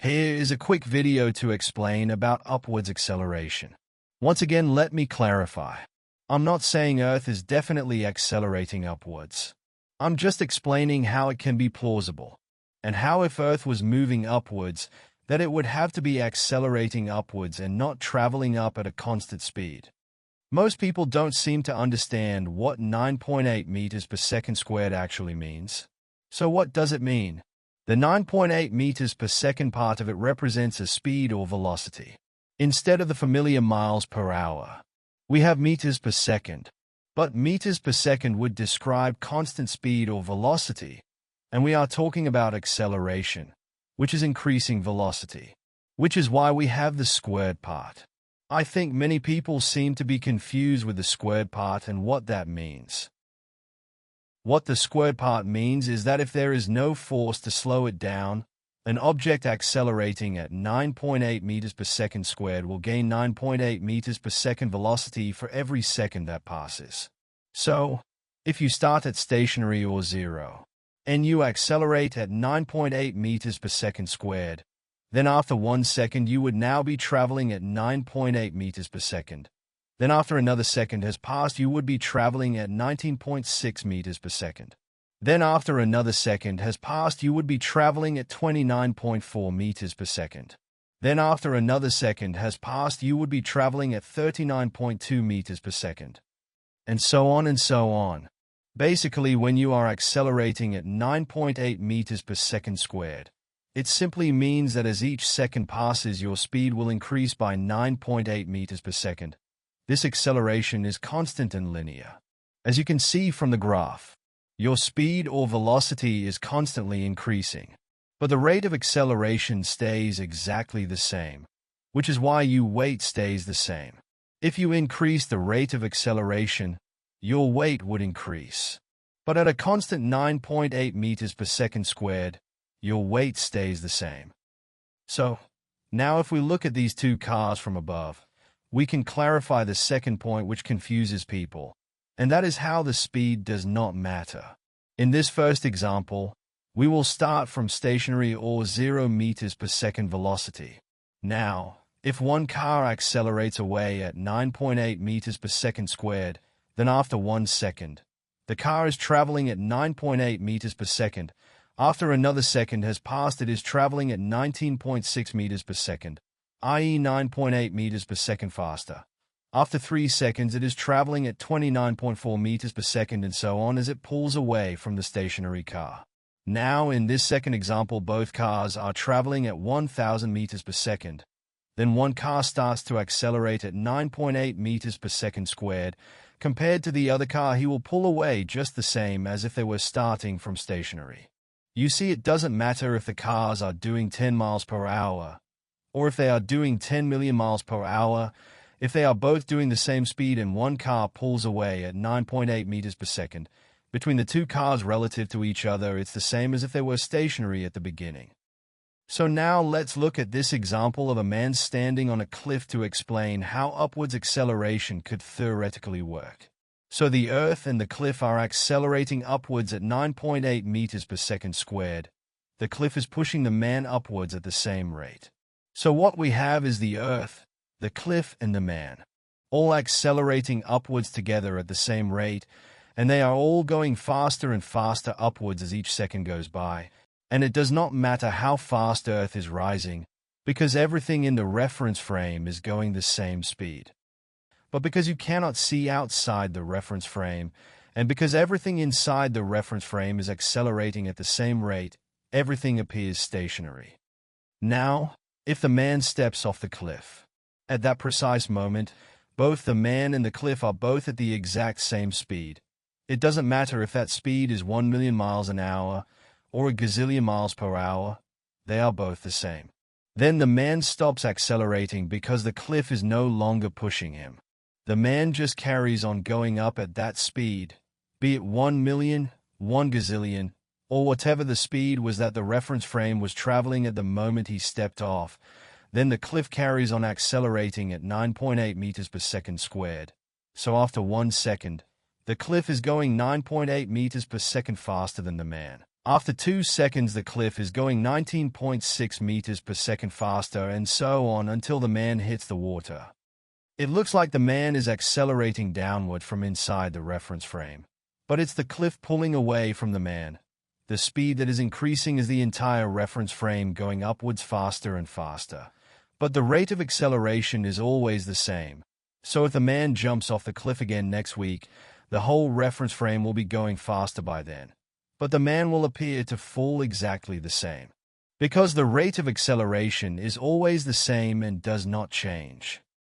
Here is a quick video to explain about upwards acceleration. Once again, let me clarify. I'm not saying Earth is definitely accelerating upwards. I'm just explaining how it can be plausible, and how if Earth was moving upwards, that it would have to be accelerating upwards and not traveling up at a constant speed. Most people don't seem to understand what 9.8 meters per second squared actually means. So what does it mean? The 9.8 meters per second part of it represents a speed or velocity. Instead of the familiar miles per hour, we have meters per second. But meters per second would describe constant speed or velocity, and we are talking about acceleration, which is increasing velocity, which is why we have the squared part. I think many people seem to be confused with the squared part and what that means. What the squared part means is that if there is no force to slow it down, an object accelerating at 9.8 meters per second squared will gain 9.8 meters per second velocity for every second that passes. So, if you start at stationary or zero, and you accelerate at 9.8 meters per second squared, then after 1 second you would now be traveling at 9.8 meters per second. Then after another second has passed you would be traveling at 19.6 meters per second. Then after another second has passed you would be traveling at 29.4 meters per second. Then after another second has passed you would be traveling at 39.2 meters per second. And so on and so on. Basically, when you are accelerating at 9.8 meters per second squared, it simply means that as each second passes your speed will increase by 9.8 meters per second. This acceleration is constant and linear. As you can see from the graph, your speed or velocity is constantly increasing, but the rate of acceleration stays exactly the same, which is why your weight stays the same. If you increase the rate of acceleration, your weight would increase. But at a constant 9.8 meters per second squared, your weight stays the same. So, now if we look at these two cars from above, we can clarify the second point which confuses people, and that is how the speed does not matter. In this first example, we will start from stationary or 0 meters per second velocity. Now, if one car accelerates away at 9.8 meters per second squared, then after 1 second, the car is traveling at 9.8 meters per second. After another second has passed, it is traveling at 19.6 meters per second, i.e. 9.8 meters per second faster. After 3 seconds, it is traveling at 29.4 meters per second, and so on as it pulls away from the stationary car. Now, in this second example, both cars are traveling at 1,000 meters per second. Then one car starts to accelerate at 9.8 meters per second squared. Compared to the other car, he will pull away just the same as if they were starting from stationary. You see, it doesn't matter if the cars are doing 10 miles per hour, or if they are doing 10 million miles per hour. If they are both doing the same speed and one car pulls away at 9.8 meters per second, between the two cars relative to each other, it's the same as if they were stationary at the beginning. So now let's look at this example of a man standing on a cliff to explain how upwards acceleration could theoretically work. So the Earth and the cliff are accelerating upwards at 9.8 meters per second squared. The cliff is pushing the man upwards at the same rate. So what we have is the Earth, the cliff, and the man, all accelerating upwards together at the same rate, and they are all going faster and faster upwards as each second goes by. And it does not matter how fast Earth is rising, because everything in the reference frame is going the same speed. But because you cannot see outside the reference frame, and because everything inside the reference frame is accelerating at the same rate, everything appears stationary. Now, if the man steps off the cliff, at that precise moment, both the man and the cliff are both at the exact same speed. It doesn't matter if that speed is 1 million miles an hour or a gazillion miles per hour, they are both the same. Then the man stops accelerating because the cliff is no longer pushing him. The man just carries on going up at that speed, be it 1 million, 1 gazillion, or whatever the speed was that the reference frame was traveling at the moment he stepped off. Then the cliff carries on accelerating at 9.8 meters per second squared. So after 1 second, the cliff is going 9.8 meters per second faster than the man. After 2 seconds, the cliff is going 19.6 meters per second faster, and so on until the man hits the water. It looks like the man is accelerating downward from inside the reference frame, but it's the cliff pulling away from the man. The speed that is increasing is the entire reference frame going upwards faster and faster, but the rate of acceleration is always the same. So if the man jumps off the cliff again next week, the whole reference frame will be going faster by then, but the man will appear to fall exactly the same, because the rate of acceleration is always the same and does not change.